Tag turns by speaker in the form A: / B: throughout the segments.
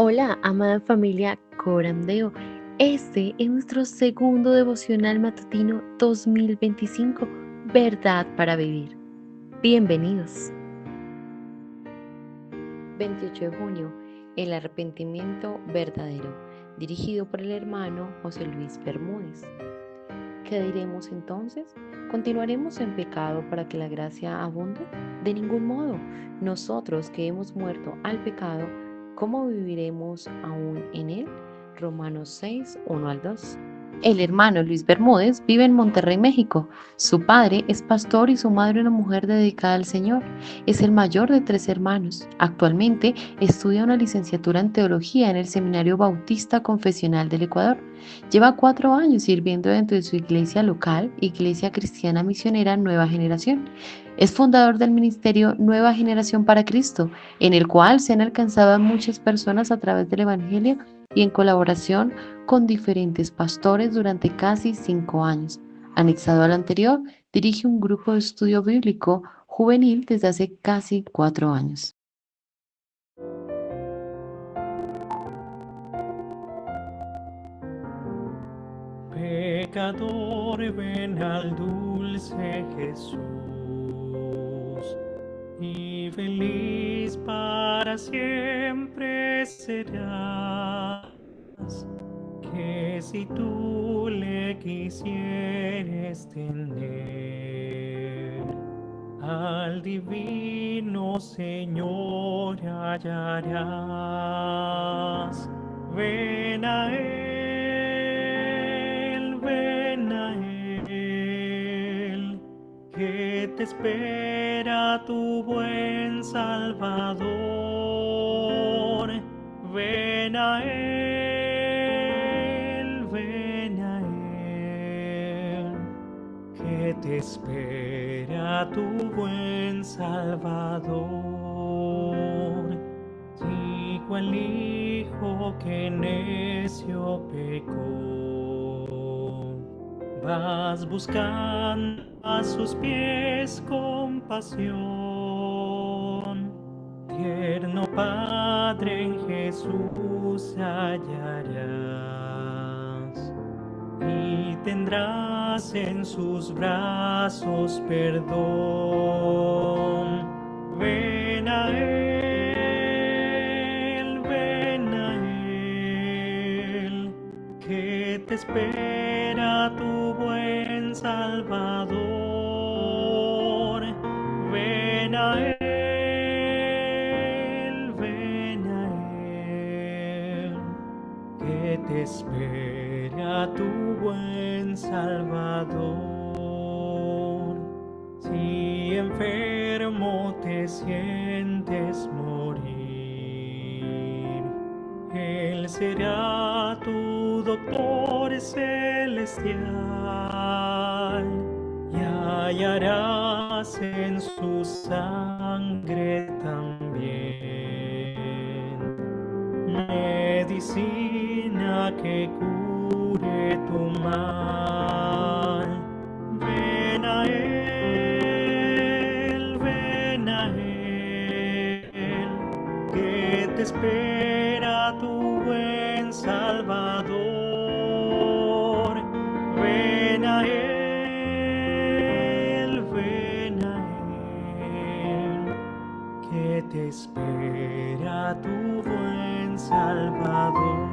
A: Hola, amada familia Corandeo. Este es nuestro segundo devocional matutino 2025, Verdad para Vivir. Bienvenidos. 28 de junio, el arrepentimiento verdadero, dirigido por el hermano José Luis Bermúdez. ¿Qué diremos entonces? ¿Continuaremos en pecado para que la gracia abunde? De ningún modo. Nosotros que hemos muerto al pecado, ¿cómo viviremos aún en él? Romanos 6, 1 al 2. El hermano Luis Bermúdez vive en Monterrey, México. Su padre es pastor y su madre una mujer dedicada al Señor. Es el mayor de 3 hermanos. Actualmente estudia una licenciatura en teología en el Seminario Bautista Confesional del Ecuador. Lleva 4 años sirviendo dentro de su iglesia local, Iglesia Cristiana Misionera Nueva Generación. Es fundador del ministerio Nueva Generación para Cristo, en el cual se han alcanzado a muchas personas a través del Evangelio y en colaboración con diferentes pastores durante casi 5 años. Anexado al anterior, dirige un grupo de estudio bíblico juvenil desde hace casi 4 años.
B: Pecador, ven al dulce Jesús, y feliz para siempre serás, que si tú le quisieres tener, al divino Señor hallarás. Ven a Él, que te espera tu buen Salvador. Ven a Él, que te espera tu buen Salvador. Si cual hijo que necio pecó, vas buscando a sus pies compasión, tierno Padre, en Jesús hallarás, y tendrás en sus brazos perdón. Ven a Él, que te espera tu buen Salvador. Ven a Él, que te espera tu buen Salvador. Si enfermo te sientes morir, Él será tu doctor celestial, y hallarás en su sangre también medicina que cure tu mal. Ven a Él, que te espera tu buen Salvador. Ven a Él, que te espera tu buen Salvador.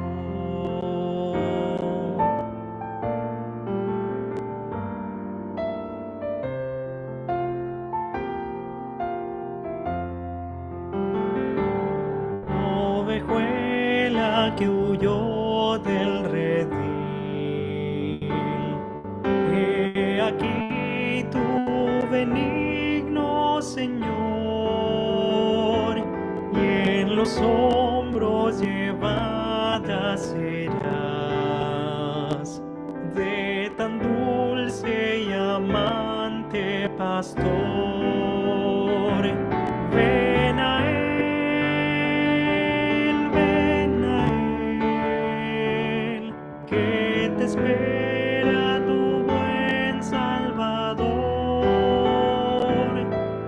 B: Ovejuela que huyó del redil, he aquí tu benigno Señor, y en los hombros llevada serás de tan dulce y amante pastor. Ven a Él, que te espera tu buen Salvador.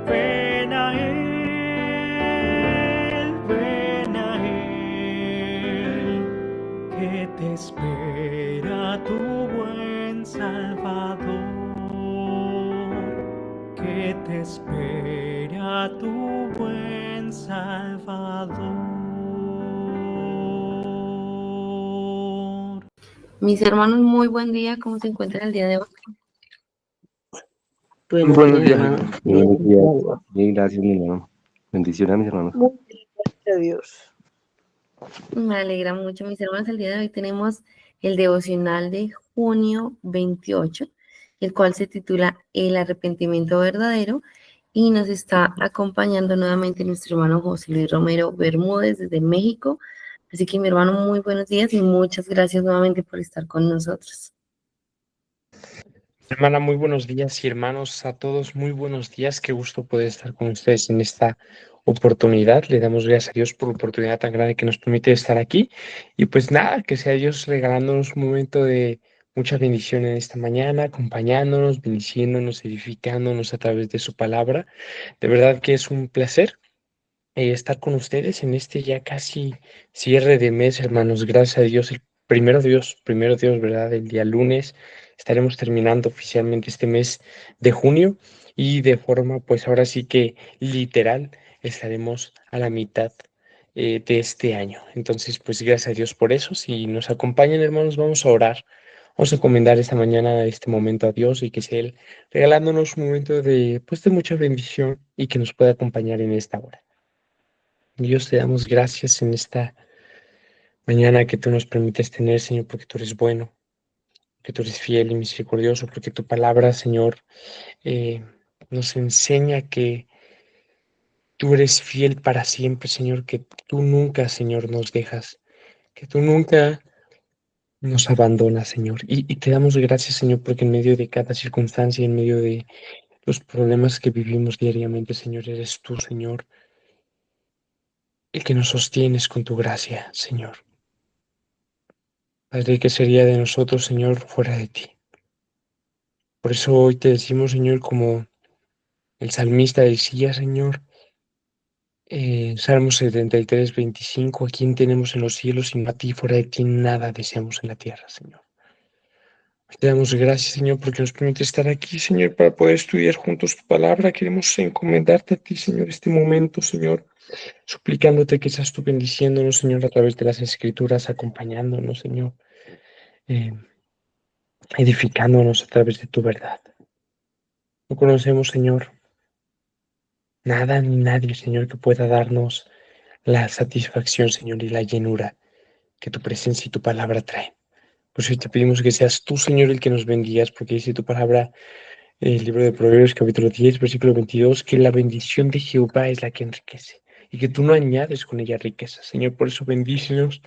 B: Ven a Él, te espera tu buen Salvador, que te espera tu buen Salvador.
A: Mis hermanos, muy buen día. ¿Cómo se encuentran el día de hoy?
C: Buenos días, hermano.
D: Buenos días. Bien, gracias, mi hermano. Bendiciones a mis hermanos.
C: Muy bien, gracias a Dios.
A: Me alegra mucho, mis hermanos. El día de hoy tenemos el devocional de junio 28, el cual se titula El arrepentimiento verdadero, y nos está acompañando nuevamente nuestro hermano José Luis Romero Bermúdez desde México. Así que, mi hermano, muy buenos días y muchas gracias nuevamente por estar con nosotros.
E: Hermana, muy buenos días y hermanos a todos, muy buenos días. Qué gusto poder estar con ustedes en esta oportunidad. Le damos gracias a Dios por la oportunidad tan grande que nos permite estar aquí. Y pues nada, que sea Dios regalándonos un momento de mucha bendición en esta mañana, acompañándonos, bendiciéndonos, edificándonos a través de su palabra. De verdad que es un placer estar con ustedes en este ya casi cierre de mes, hermanos. Gracias a Dios, el primero Dios, ¿verdad? El día lunes estaremos terminando oficialmente este mes de junio y de forma, pues ahora sí que literal, estaremos a la mitad de este año. Entonces, pues gracias a Dios por eso. Si nos acompañan, hermanos, vamos a orar. Vamos a encomendar esta mañana, este momento a Dios y que sea Él regalándonos un momento de, pues, de mucha bendición y que nos pueda acompañar en esta hora. Dios, te damos gracias en esta mañana que tú nos permites tener, Señor, porque tú eres bueno, que tú eres fiel y misericordioso, porque tu palabra, Señor, eh, nos enseña que tú eres fiel para siempre, Señor, que tú nunca, Señor, nos dejas, que tú nunca nos abandonas, Señor. Y te damos gracias, Señor, porque en medio de cada circunstancia, en medio de los problemas que vivimos diariamente, Señor, eres tú, Señor, el que nos sostienes con tu gracia, Señor. Padre, ¿qué sería de nosotros, Señor, fuera de ti? Por eso hoy te decimos, Señor, como el salmista decía, Señor, Salmo 73, 25, ¿a quién tenemos en los cielos sino a ti? Fuera de ti nada deseamos en la tierra, Señor. Te damos gracias, Señor, porque nos permite estar aquí, Señor, para poder estudiar juntos tu palabra. Queremos encomendarte a ti, Señor, este momento, Señor, suplicándote que seas tú bendiciéndonos, Señor, a través de las Escrituras, acompañándonos, Señor, eh, edificándonos a través de tu verdad. No conocemos, Señor, nada ni nadie, Señor, que pueda darnos la satisfacción, Señor, y la llenura que tu presencia y tu palabra traen. Por eso te pedimos que seas tú, Señor, el que nos bendigas, porque dice tu palabra, el libro de Proverbios, capítulo 10, versículo 22, que la bendición de Jehová es la que enriquece y que tú no añades con ella riqueza. Señor, por eso bendícenos,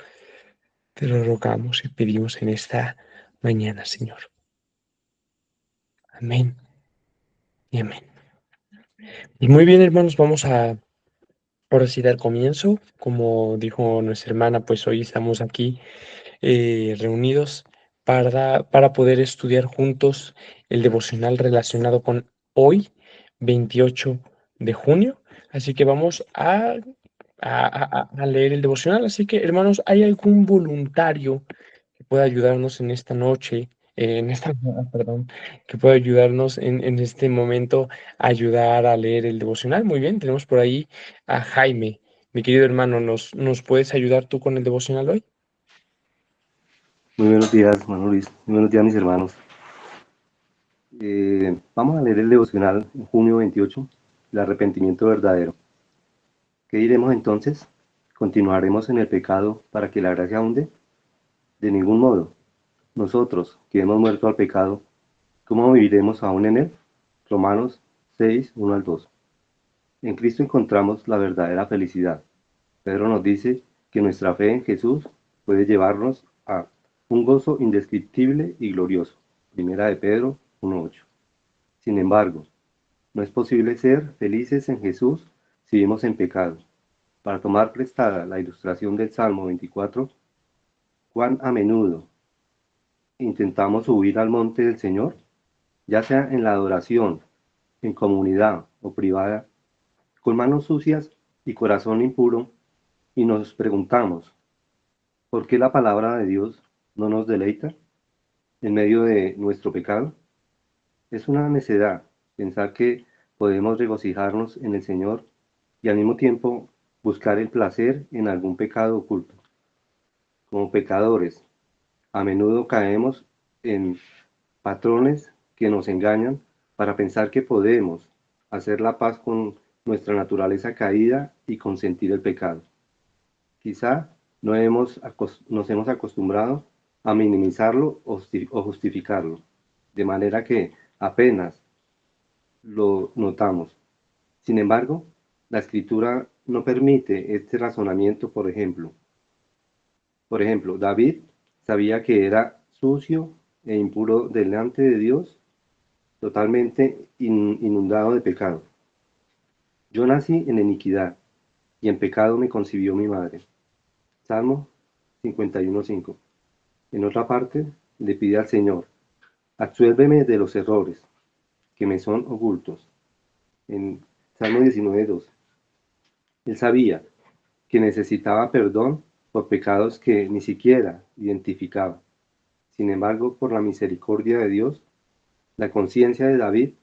E: te lo rogamos y pedimos en esta mañana, Señor. Amén y amén. Y muy bien, hermanos, vamos a ahora sí dar comienzo. Como dijo nuestra hermana, pues hoy estamos aquí reunidos para poder estudiar juntos el devocional relacionado con hoy, 28 de junio. Así que vamos a leer el devocional. Así que, hermanos, ¿hay algún voluntario que pueda ayudarnos en esta noche? Perdón, que pueda ayudarnos en este momento a ayudar a leer el devocional. Muy bien, tenemos por ahí a Jaime. Mi querido hermano, ¿nos puedes ayudar tú con el devocional hoy?
D: Muy buenos días, hermano Luis. Muy buenos días, mis hermanos. Vamos a leer el devocional en junio 28, el arrepentimiento verdadero. ¿Qué diremos entonces? ¿Continuaremos en el pecado para que la gracia abunde? De ningún modo. Nosotros, que hemos muerto al pecado, ¿cómo viviremos aún en él? Romanos 6, 1 al 2. En Cristo encontramos la verdadera felicidad. Pedro nos dice que nuestra fe en Jesús puede llevarnos a un gozo indescriptible y glorioso. Primera de Pedro 1:8. Sin embargo, no es posible ser felices en Jesús si vivimos en pecado. Para tomar prestada la ilustración del Salmo 24, ¿cuán a menudo intentamos subir al monte del Señor? Ya sea en la adoración, en comunidad o privada, con manos sucias y corazón impuro, y nos preguntamos, ¿por qué la palabra de Dios no nos deleita en medio de nuestro pecado? Es una necedad pensar que podemos regocijarnos en el Señor y al mismo tiempo buscar el placer en algún pecado oculto. Como pecadores, a menudo caemos en patrones que nos engañan para pensar que podemos hacer la paz con nuestra naturaleza caída y consentir el pecado. Quizá nos hemos acostumbrado a minimizarlo o justificarlo, de manera que apenas lo notamos. Sin embargo, la escritura no permite este razonamiento, por ejemplo, David sabía que era sucio e impuro delante de Dios, totalmente inundado de pecado. Yo nací en iniquidad, y en pecado me concibió mi madre. Salmo 51:5. En otra parte, le pide al Señor, absuélveme de los errores que me son ocultos. En Salmo 19:2. Él sabía que necesitaba perdón por pecados que ni siquiera identificaba. Sin embargo, por la misericordia de Dios, la conciencia de David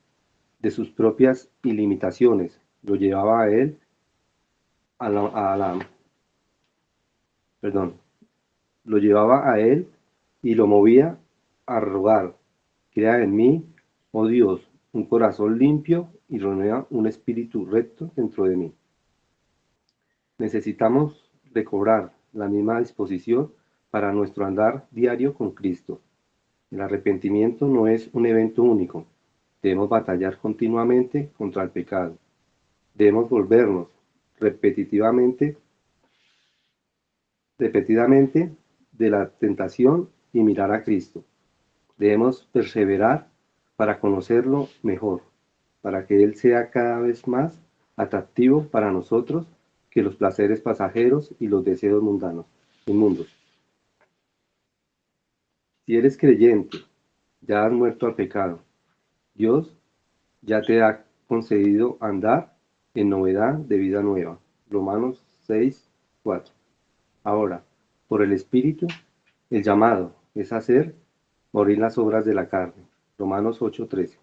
D: de sus propias ilimitaciones lo llevaba a él a la- perdón, lo llevaba a él y lo movía a rogar, crea en mí, oh Dios, un corazón limpio y renueva un espíritu recto dentro de mí. Necesitamos recobrar la misma disposición para nuestro andar diario con Cristo. El arrepentimiento no es un evento único. Debemos batallar continuamente contra el pecado. Debemos volvernos repetitivamente, repetidamente de la tentación y mirar a Cristo. Debemos perseverar para conocerlo mejor, para que Él sea cada vez más atractivo para nosotros que los placeres pasajeros y los deseos inmundos. Si eres creyente, ya has muerto al pecado. Dios ya te ha concedido andar en novedad de vida nueva. Romanos 6:4. Ahora, por el Espíritu, el llamado es hacer morir las obras de la carne. Romanos 8:13.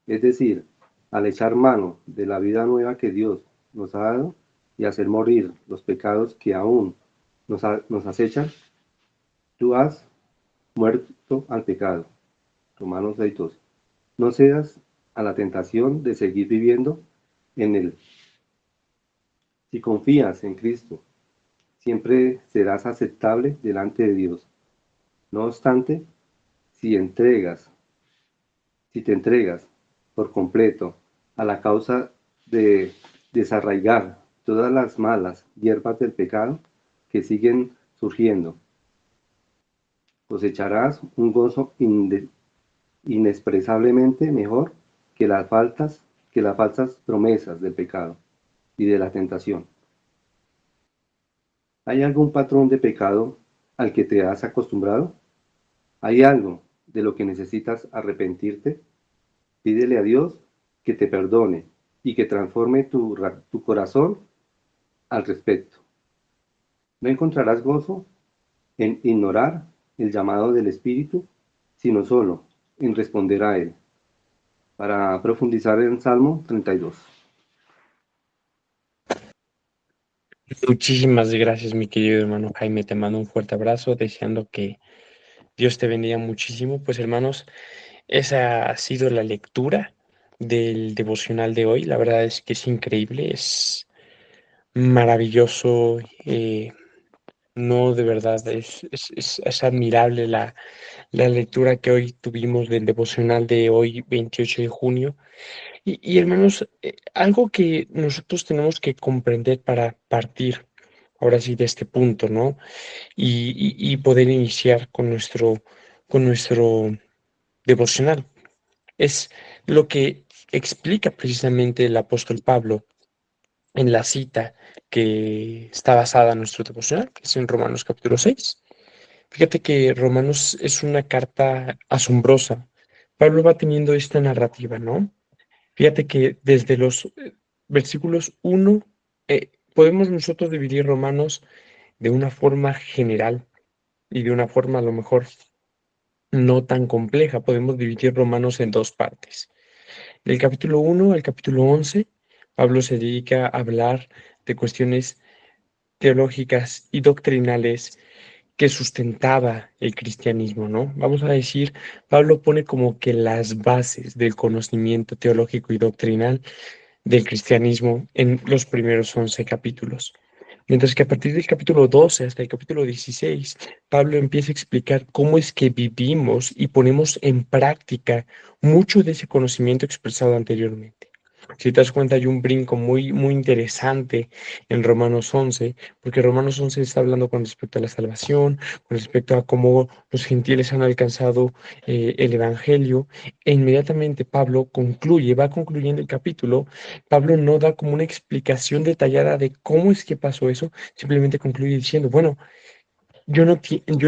D: Es decir, al echar mano de la vida nueva que Dios nos ha dado y hacer morir los pecados que aún nos acechan, tú has muerto al pecado. Romanos 6:12. No cedas a la tentación de seguir viviendo en él. Si confías en Cristo, siempre serás aceptable delante de Dios. No obstante, si entregas, si te entregas por completo a la causa de desarraigar todas las malas hierbas del pecado que siguen surgiendo, cosecharás un gozo inexpresablemente mejor que las falsas promesas del pecado y de la tentación. ¿Hay algún patrón de pecado al que te has acostumbrado? ¿Hay algo de lo que necesitas arrepentirte? Pídele a Dios que te perdone y que transforme tu corazón al respecto. No encontrarás gozo en ignorar el llamado del Espíritu, sino solo en responder a él. Para profundizar en Salmo 32.
E: Muchísimas gracias, mi querido hermano Jaime. Te mando un fuerte abrazo, deseando que Dios te bendiga muchísimo. Pues hermanos, esa ha sido la lectura del devocional de hoy. La verdad es que es increíble, es maravilloso. No, de verdad, es admirable la lectura que hoy tuvimos del devocional de hoy, 28 de junio. Y hermanos, algo que nosotros tenemos que comprender para partir ahora sí de este punto, ¿no? Y poder iniciar con nuestro devocional. Es lo que explica precisamente el apóstol Pablo en la cita que está basada en nuestro devocional, que es en Romanos capítulo 6. Fíjate que Romanos es una carta asombrosa. Pablo va teniendo esta narrativa, ¿no? Fíjate que desde los versículos 1, podemos nosotros dividir Romanos de una forma general. y de una forma a lo mejor no tan compleja, podemos dividir Romanos en dos partes. Del capítulo 1 al capítulo 11, Pablo se dedica a hablar de cuestiones teológicas y doctrinales que sustentaba el cristianismo, ¿no? Vamos a decir, Pablo pone como que las bases del conocimiento teológico y doctrinal del cristianismo en los primeros 11 capítulos. Mientras que a partir del capítulo 12 hasta el capítulo 16, Pablo empieza a explicar cómo es que vivimos y ponemos en práctica mucho de ese conocimiento expresado anteriormente. Si te das cuenta, hay un brinco muy interesante en Romanos 11, porque Romanos 11 está hablando con respecto a la salvación, con respecto a cómo los gentiles han alcanzado el Evangelio, e inmediatamente Pablo concluye, va concluyendo el capítulo. Pablo no da como una explicación detallada de cómo es que pasó eso, simplemente concluye diciendo, bueno, yo no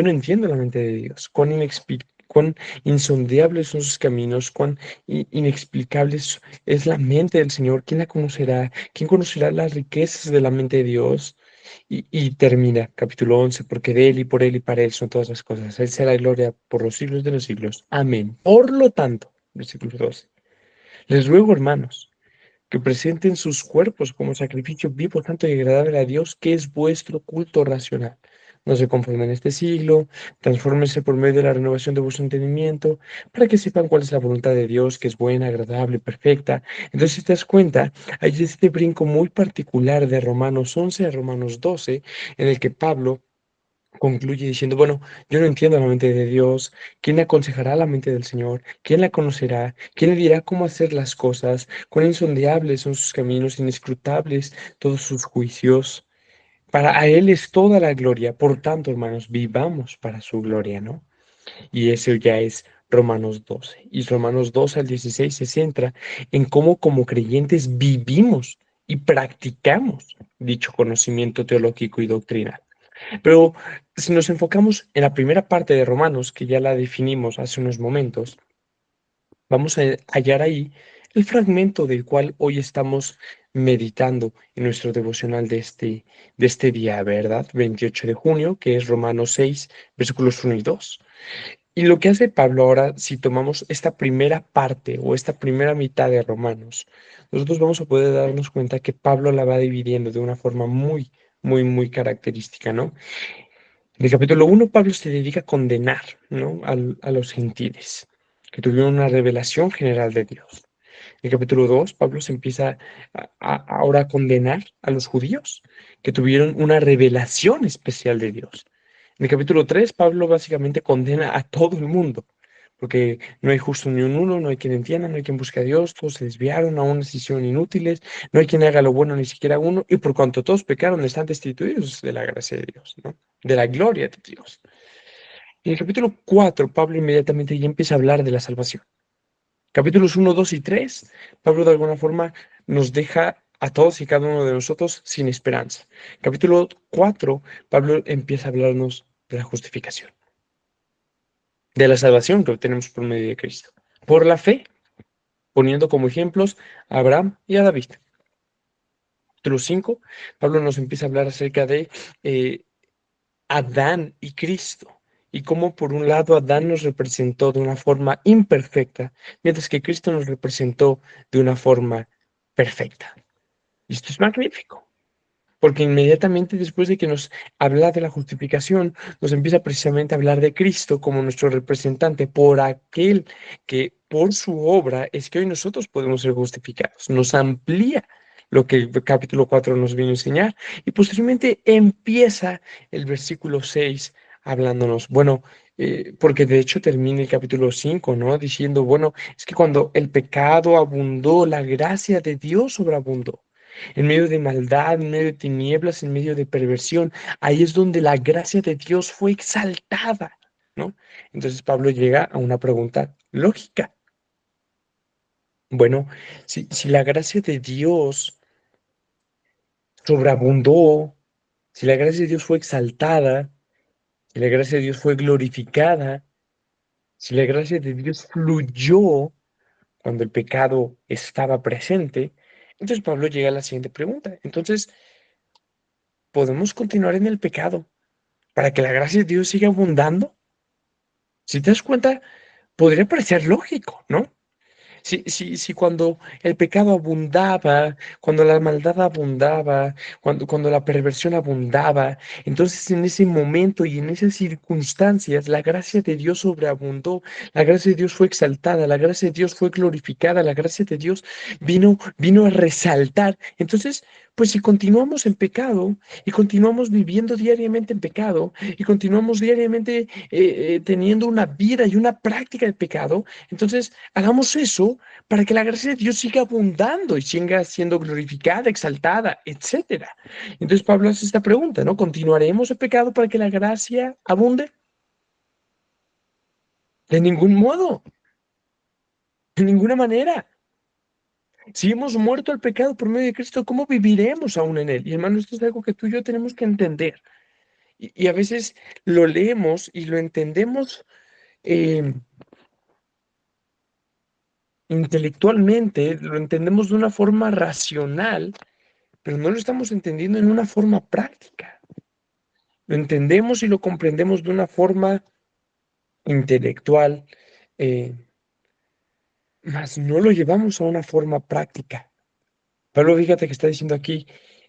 E: entiendo la mente de Dios, cuán insondeables son sus caminos, cuán inexplicables es la mente del Señor. ¿Quién la conocerá? ¿Quién conocerá las riquezas de la mente de Dios? Y termina capítulo 11, porque de Él y por Él y para Él son todas las cosas. A Él sea la gloria por los siglos de los siglos. Amén. Por lo tanto, versículo 12, les ruego, hermanos, que presenten sus cuerpos como sacrificio vivo, santo y agradable a Dios, que es vuestro culto racional. No se conformen en este siglo, transfórmense por medio de la renovación de vuestro entendimiento, para que sepan cuál es la voluntad de Dios, que es buena, agradable, perfecta. Entonces, si te das cuenta, hay este brinco muy particular de Romanos 11 a Romanos 12, en el que Pablo concluye diciendo, bueno, yo no entiendo la mente de Dios, ¿quién le aconsejará la mente del Señor? ¿Quién la conocerá? ¿Quién le dirá cómo hacer las cosas? Cuán insondeables son sus caminos, inescrutables todos sus juicios. Para a Él es toda la gloria, por tanto, hermanos, vivamos para su gloria, ¿no? Y eso ya es Romanos 12. Y Romanos 12 al 16 se centra en cómo como creyentes vivimos y practicamos dicho conocimiento teológico y doctrinal. Pero si nos enfocamos en la primera parte de Romanos, que ya la definimos hace unos momentos, vamos a hallar ahí el fragmento del cual hoy estamos meditando en nuestro devocional de este día, ¿verdad? 28 de junio, que es Romanos 6, versículos 1 y 2. Y lo que hace Pablo ahora, si tomamos esta primera parte o esta primera mitad de Romanos, nosotros vamos a poder darnos cuenta que Pablo la va dividiendo de una forma muy característica, ¿no? En el capítulo 1, Pablo se dedica a condenar, ¿no? A los gentiles, que tuvieron una revelación general de Dios. En el capítulo 2, Pablo se empieza ahora a condenar a los judíos, que tuvieron una revelación especial de Dios. En el capítulo 3, Pablo básicamente condena a todo el mundo, porque no hay justo ni un uno, no hay quien entienda, no hay quien busque a Dios, todos se desviaron, aún se hicieron inútiles, no hay quien haga lo bueno ni siquiera uno, y por cuanto todos pecaron, están destituidos de la gracia de Dios, ¿no? De la gloria de Dios. En el capítulo 4, Pablo inmediatamente ya empieza a hablar de la salvación. Capítulos 1, 2 y 3, Pablo de alguna forma nos deja a todos y cada uno de nosotros sin esperanza. Capítulo 4, Pablo empieza a hablarnos de la justificación, de la salvación que obtenemos por medio de Cristo, por la fe, poniendo como ejemplos a Abraham y a David. Capítulo 5, Pablo nos empieza a hablar acerca de Adán y Cristo, y cómo por un lado Adán nos representó de una forma imperfecta, mientras que Cristo nos representó de una forma perfecta. Y esto es magnífico, porque inmediatamente después de que nos habla de la justificación, nos empieza precisamente a hablar de Cristo como nuestro representante, por aquel que por su obra es que hoy nosotros podemos ser justificados. Nos amplía lo que el capítulo 4 nos vino a enseñar, y posteriormente empieza el versículo 6 hablándonos, bueno, porque de hecho termina el capítulo 5, ¿no? Diciendo, bueno, es que cuando el pecado abundó, la gracia de Dios sobreabundó. En medio de maldad, en medio de tinieblas, en medio de perversión, ahí es donde la gracia de Dios fue exaltada, ¿no? Entonces Pablo llega a una pregunta lógica. Bueno, si la gracia de Dios sobreabundó, si la gracia de Dios fue exaltada, si la gracia de Dios fue glorificada, si la gracia de Dios fluyó cuando el pecado estaba presente, entonces Pablo llega a la siguiente pregunta. Entonces, ¿podemos continuar en el pecado para que la gracia de Dios siga abundando. Si te das cuenta, podría parecer lógico, ¿no? Si cuando el pecado abundaba, cuando la maldad abundaba, cuando la perversión abundaba, entonces en ese momento y en esas circunstancias la gracia de Dios sobreabundó, la gracia de Dios fue exaltada, la gracia de Dios fue glorificada, la gracia de Dios vino a resaltar. Entonces, pues si continuamos en pecado y continuamos viviendo diariamente en pecado y continuamos diariamente teniendo una vida y una práctica de pecado, entonces hagamos eso para que la gracia de Dios siga abundando y siga siendo glorificada, exaltada, etcétera. Entonces Pablo hace esta pregunta, ¿no? ¿Continuaremos en pecado para que la gracia abunde? De ningún modo, de ninguna manera. Si hemos muerto al pecado por medio de Cristo, ¿cómo viviremos aún en él? Y hermano, esto es algo que tú y yo tenemos que entender. Y a veces lo leemos y lo entendemos eh, intelectualmente, lo entendemos de una forma racional, pero no lo estamos entendiendo en una forma práctica. Lo entendemos y lo comprendemos de una forma intelectual, eh, mas no lo llevamos a una forma práctica. Pablo, fíjate que está diciendo aquí,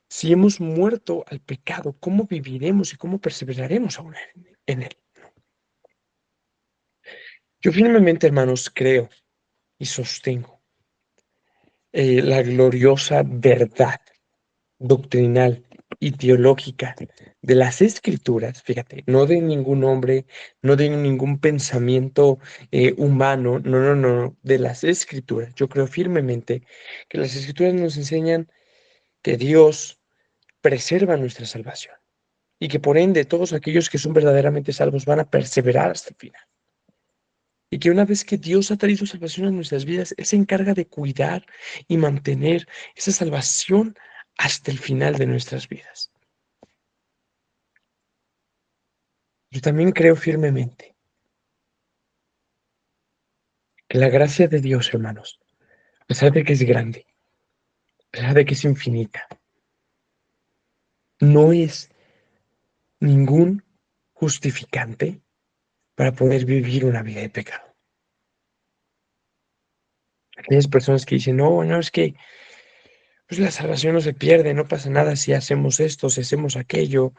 E: si hemos muerto al pecado, ¿cómo viviremos y cómo perseveraremos aún en él? Yo firmemente, hermanos, creo y sostengo la gloriosa verdad doctrinal y teológica de las escrituras, fíjate, no de ningún hombre, no de ningún pensamiento humano, no, de las escrituras. Yo creo firmemente que las escrituras nos enseñan que Dios preserva nuestra salvación y que por ende todos aquellos que son verdaderamente salvos van a perseverar hasta el final. Y que una vez que Dios ha traído salvación a nuestras vidas, Él se encarga de cuidar y mantener esa salvación hasta el final de nuestras vidas. Yo también creo firmemente que la gracia de Dios, hermanos, a pesar de que es grande, a pesar de que es infinita, no es ningún justificante para poder vivir una vida de pecado. Aquellas personas que dicen, no, es que pues la salvación no se pierde, no pasa nada si hacemos esto, si hacemos aquello,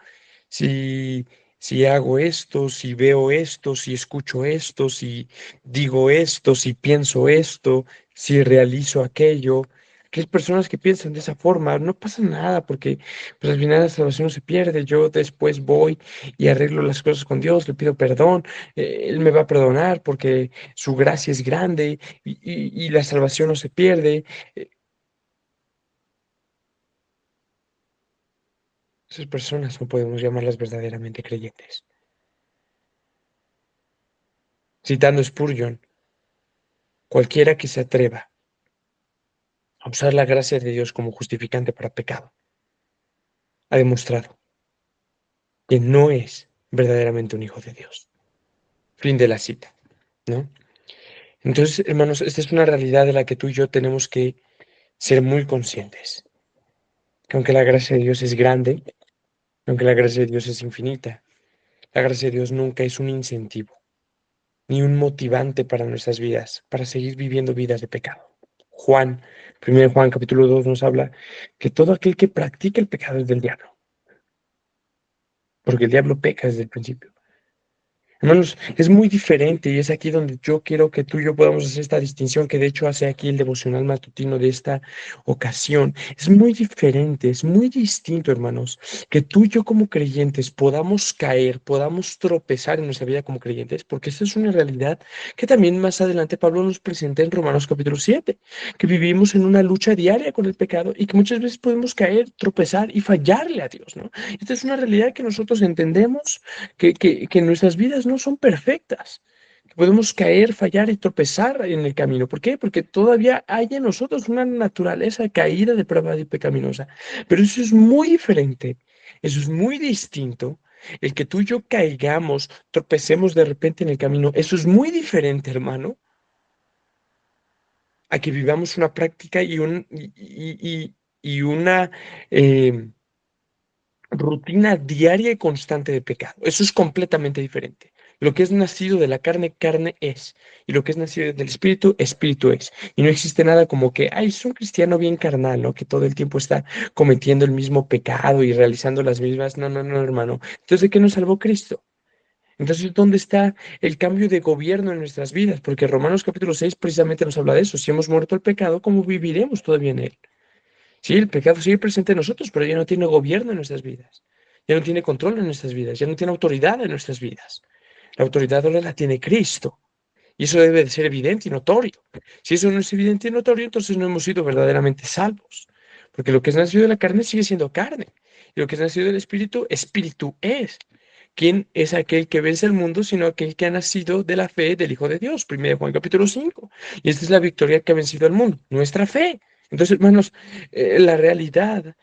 E: si, si hago esto, si veo esto, si escucho esto, si digo esto, si pienso esto, si realizo aquello. Que hay personas que piensan de esa forma, no pasa nada porque pues al final la salvación no se pierde, yo después voy y arreglo las cosas con Dios, le pido perdón, Él me va a perdonar porque su gracia es grande y la salvación no se pierde. Eh, Esas personas no podemos llamarlas verdaderamente creyentes. Citando Spurgeon, cualquiera que se atreva a usar la gracia de Dios como justificante para pecado ha demostrado que no es verdaderamente un hijo de Dios. Fin de la cita, ¿no? Entonces, hermanos, esta es una realidad de la que tú y yo tenemos que ser muy conscientes. Que aunque la gracia de Dios es grande, aunque la gracia de Dios es infinita, la gracia de Dios nunca es un incentivo ni un motivante para nuestras vidas, para seguir viviendo vidas de pecado. Juan, 1 Juan capítulo 2 nos habla que todo aquel que practica el pecado es del diablo, porque el diablo peca desde el principio. Hermanos, es muy diferente y es aquí donde yo quiero que tú y yo podamos hacer esta distinción que de hecho hace aquí el devocional matutino de esta ocasión. Es muy diferente, es muy distinto, hermanos, que tú y yo como creyentes podamos caer, podamos tropezar en nuestra vida como creyentes, porque esta es una realidad que también más adelante Pablo nos presenta en Romanos capítulo 7, que vivimos en una lucha diaria con el pecado y que muchas veces podemos caer, tropezar y fallarle a Dios, ¿no? Esta es una realidad que nosotros entendemos que nuestras vidas no son perfectas, que podemos caer, fallar y tropezar en el camino. ¿Por qué? Porque todavía hay en nosotros una naturaleza caída, depravada y pecaminosa. Pero eso es muy diferente, eso es muy distinto. El que tú y yo caigamos, tropecemos de repente en el camino, eso es muy diferente, hermano, a que vivamos una práctica y una... eh, rutina diaria y constante de pecado. Eso es completamente diferente. Lo que es nacido de la carne, carne es. Y lo que es nacido del espíritu, espíritu es. Y no existe nada como que, ay, es un cristiano bien carnal, ¿no? Que todo el tiempo está cometiendo el mismo pecado y realizando las mismas. No, no, no, hermano. Entonces, ¿de qué nos salvó Cristo? Entonces, ¿dónde está el cambio de gobierno en nuestras vidas? Porque Romanos capítulo 6 precisamente nos habla de eso. Si hemos muerto al pecado, ¿cómo viviremos todavía en él? Sí, el pecado sigue presente en nosotros, pero ya no tiene gobierno en nuestras vidas. Ya no tiene control en nuestras vidas. Ya no tiene autoridad en nuestras vidas. La autoridad ahora la tiene Cristo. Y eso debe de ser evidente y notorio. Si eso no es evidente y notorio, entonces no hemos sido verdaderamente salvos. Porque lo que es nacido de la carne sigue siendo carne. Y lo que es nacido del espíritu, espíritu es. ¿Quién es aquel que vence el mundo, sino aquel que ha nacido de la fe del Hijo de Dios? 1 Juan capítulo 5. Y esta es la victoria que ha vencido al mundo, nuestra fe. Entonces, hermanos, la realidad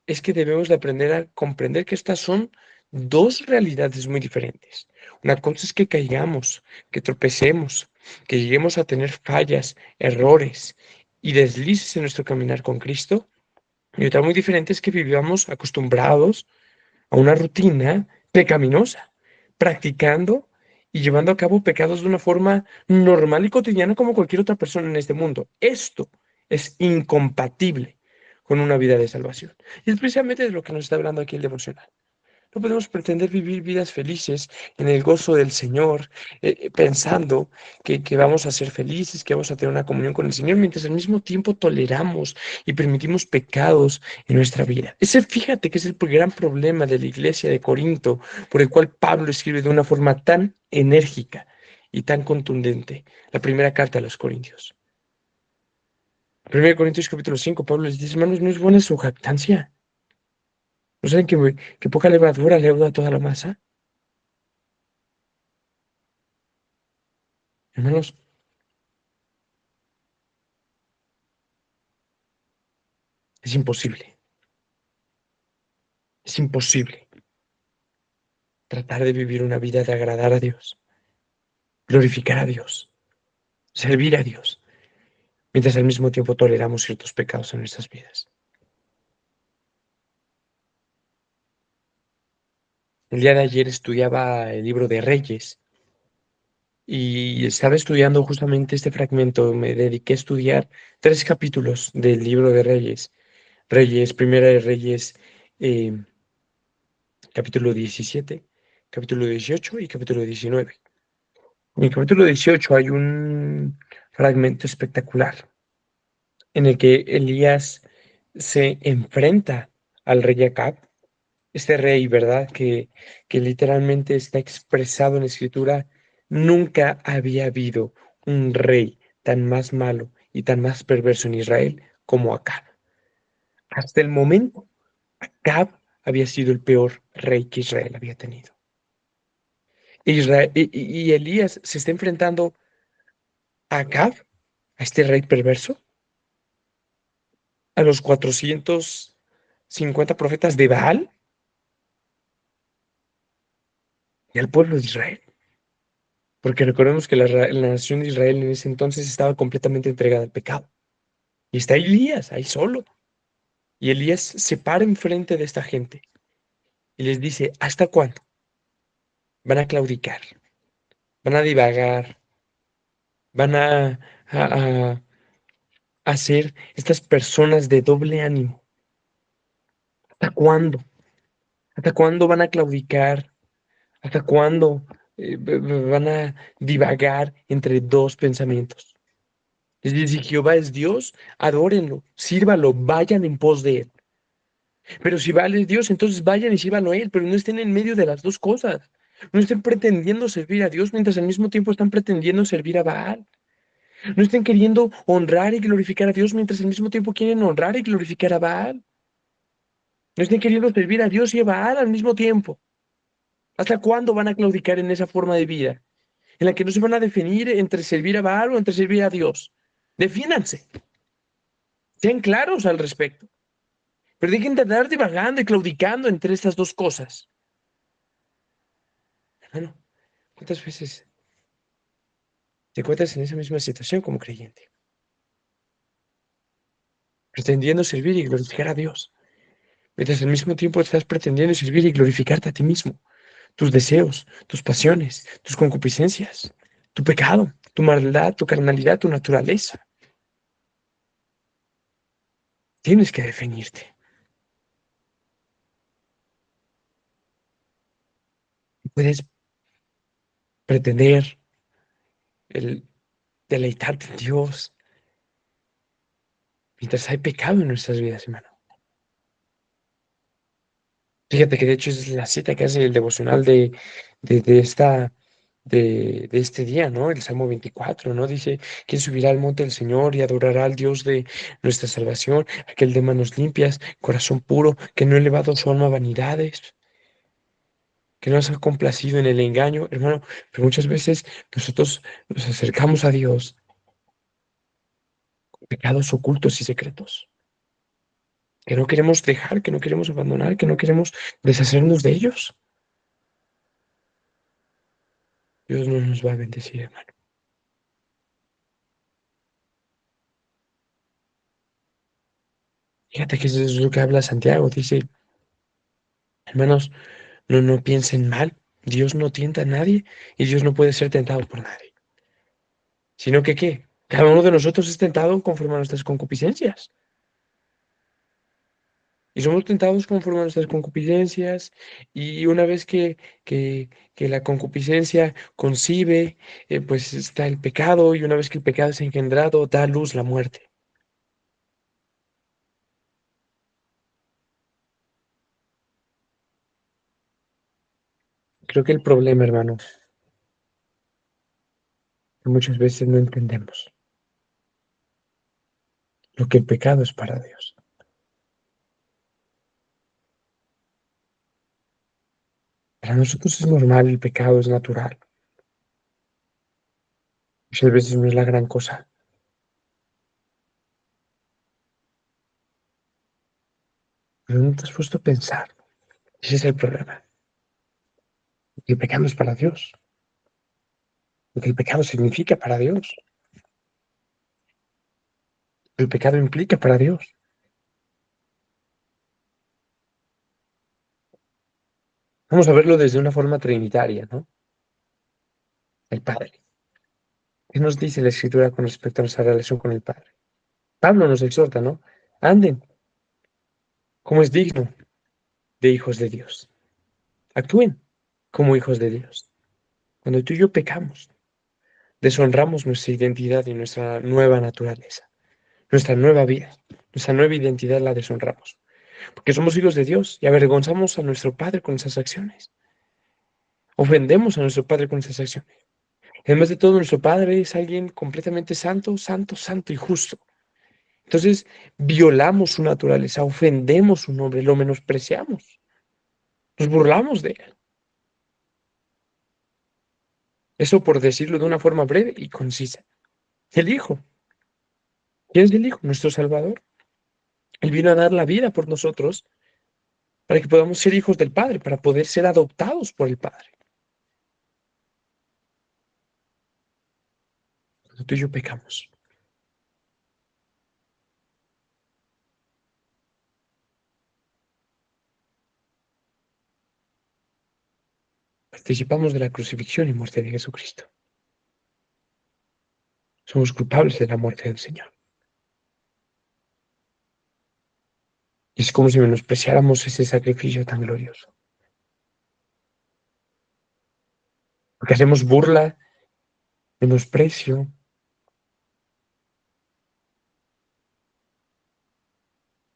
E: es que debemos de aprender a comprender que estas son dos realidades muy diferentes. Una cosa es que caigamos, que tropecemos, que lleguemos a tener fallas, errores y deslices en nuestro caminar con Cristo. Y otra muy diferente es que vivamos acostumbrados a una rutina pecaminosa, practicando y llevando a cabo pecados de una forma normal y cotidiana como cualquier otra persona en este mundo. Esto es incompatible con una vida de salvación. Y es precisamente de lo que nos está hablando aquí el devocional. No podemos pretender vivir vidas felices en el gozo del Señor, pensando que vamos a ser felices, que vamos a tener una comunión con el Señor, mientras al mismo tiempo toleramos y permitimos pecados en nuestra vida. Ese, fíjate que es el gran problema de la iglesia de Corinto, por el cual Pablo escribe de una forma tan enérgica y tan contundente la primera carta a los Corintios. 1 Corintios capítulo 5, Pablo les dice, hermanos, no es buena su jactancia. ¿No saben que poca levadura leuda toda la masa? Hermanos, es imposible, es imposible tratar de vivir una vida de agradar a Dios, glorificar a Dios, servir a Dios, mientras al mismo tiempo toleramos ciertos pecados en nuestras vidas. El día de ayer estudiaba el libro de Reyes y estaba estudiando justamente este fragmento. Me dediqué a estudiar 3 capítulos del libro de Reyes. Reyes, Primera de Reyes, eh, capítulo 17, capítulo 18 y capítulo 19. En el capítulo 18 hay un fragmento espectacular en el que Elías se enfrenta al rey Acab, este rey, ¿verdad? Que literalmente está expresado en la escritura. Nunca había habido un rey tan más malo y tan más perverso en Israel como Acab. Hasta el momento, Acab había sido el peor rey que Israel había tenido. Y Elías se está enfrentando a Acab, a este rey perverso, a los 450 profetas de Baal y al pueblo de Israel. Porque recordemos que la nación de Israel en ese entonces estaba completamente entregada al pecado. Y está Elías ahí solo. Y Elías se para enfrente de esta gente y les dice, ¿hasta cuándo van a claudicar? Van a divagar, van a ser estas personas de doble ánimo. ¿Hasta cuándo? ¿Hasta cuándo van a claudicar? ¿Hasta cuándo van a divagar entre dos pensamientos? Es decir, si Jehová es Dios, adórenlo, sírvalo, vayan en pos de él. Pero si Baal es Dios, entonces vayan y sírvanlo a él, pero no estén en medio de las dos cosas. No estén pretendiendo servir a Dios mientras al mismo tiempo están pretendiendo servir a Baal. No estén queriendo honrar y glorificar a Dios mientras al mismo tiempo quieren honrar y glorificar a Baal. No estén queriendo servir a Dios y a Baal al mismo tiempo. ¿Hasta cuándo van a claudicar en esa forma de vida? En la que no se van a definir entre servir a Baal o entre servir a Dios. Defínanse. Sean claros al respecto. Pero dejen de andar divagando y claudicando entre estas dos cosas. Hermano, ¿cuántas veces te encuentras en esa misma situación como creyente? Pretendiendo servir y glorificar a Dios, mientras al mismo tiempo estás pretendiendo servir y glorificarte a ti mismo, tus deseos, tus pasiones, tus concupiscencias, tu pecado, tu maldad, tu carnalidad, tu naturaleza. Tienes que definirte. Puedes pretender el deleitarte en Dios mientras hay pecado en nuestras vidas, hermano. Fíjate que de hecho es la cita que hace el devocional de esta, de este día, ¿no? El Salmo 24, ¿no? Dice, ¿quién subirá al monte del Señor y adorará al Dios de nuestra salvación? Aquel de manos limpias, corazón puro, que no ha elevado su alma a vanidades, que no se ha complacido en el engaño, hermano. Pero muchas veces nosotros nos acercamos a Dios con pecados ocultos y secretos, que no queremos dejar, que no queremos abandonar, que no queremos deshacernos de ellos. Dios no nos va a bendecir, hermano. Fíjate que eso es lo que habla Santiago. Dice, hermanos, no piensen mal. Dios no tienta a nadie y Dios no puede ser tentado por nadie. Sino que, ¿qué? Cada uno de nosotros es tentado conforme a nuestras concupiscencias. Y somos tentados conforme a nuestras concupiscencias. Y una vez que la concupiscencia concibe, pues está el pecado. Y una vez que el pecado es engendrado, da a luz la muerte. Creo que el problema, hermano, que muchas veces no entendemos lo que el pecado es para Dios. Para nosotros es normal, el pecado es natural. Muchas veces no es la gran cosa. Pero no te has puesto a pensar. Ese es el problema. El pecado es para Dios. Lo que el pecado significa para Dios. El pecado implica para Dios. Vamos a verlo desde una forma trinitaria, ¿no? El Padre. ¿Qué nos dice la Escritura con respecto a nuestra relación con el Padre? Pablo nos exhorta, ¿no? Anden como es digno de hijos de Dios. Actúen como hijos de Dios. Cuando tú y yo pecamos, deshonramos nuestra identidad y nuestra nueva naturaleza, nuestra nueva vida, nuestra nueva identidad la deshonramos. Porque somos hijos de Dios y avergonzamos a nuestro Padre con esas acciones. Ofendemos a nuestro Padre con esas acciones. Además de todo, nuestro Padre es alguien completamente santo, santo, santo y justo. Entonces, violamos su naturaleza, ofendemos su nombre, lo menospreciamos, nos burlamos de él. Eso por decirlo de una forma breve y concisa. El Hijo. ¿Quién es el Hijo? Nuestro Salvador. Él vino a dar la vida por nosotros para que podamos ser hijos del Padre, para poder ser adoptados por el Padre. Cuando tú y yo pecamos, participamos de la crucifixión y muerte de Jesucristo. Somos culpables de la muerte del Señor. Y es como si menospreciáramos ese sacrificio tan glorioso. Porque hacemos burla, menosprecio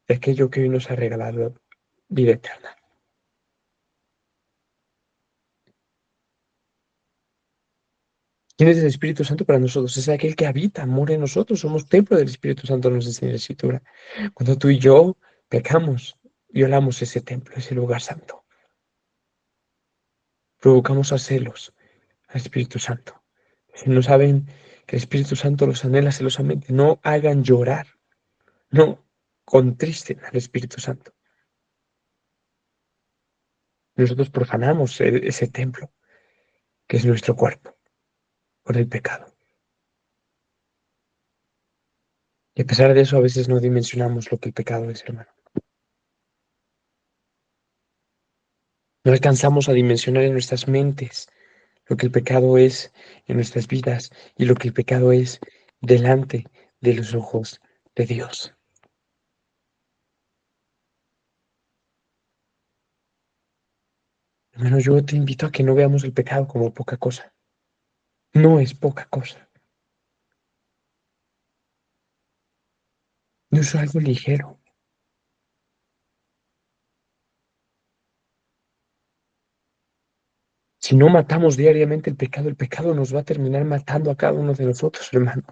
E: de aquello que hoy nos ha regalado vida eterna. ¿Quién es el Espíritu Santo para nosotros? Es aquel que habita, mora en nosotros. Somos templo del Espíritu Santo, nos enseña la Escritura. Cuando tú y yo pecamos, violamos ese templo, ese lugar santo. Provocamos a celos al Espíritu Santo. Si no saben que el Espíritu Santo los anhela celosamente, no hagan llorar, no contristen al Espíritu Santo. Nosotros profanamos ese templo, que es nuestro cuerpo, por el pecado. Y a pesar de eso, a veces no dimensionamos lo que el pecado es, hermano. No alcanzamos a dimensionar en nuestras mentes lo que el pecado es en nuestras vidas y lo que el pecado es delante de los ojos de Dios. Hermano, yo te invito a que no veamos el pecado como poca cosa. No es poca cosa. No es algo ligero. Si no matamos diariamente el pecado nos va a terminar matando a cada uno de nosotros, hermano.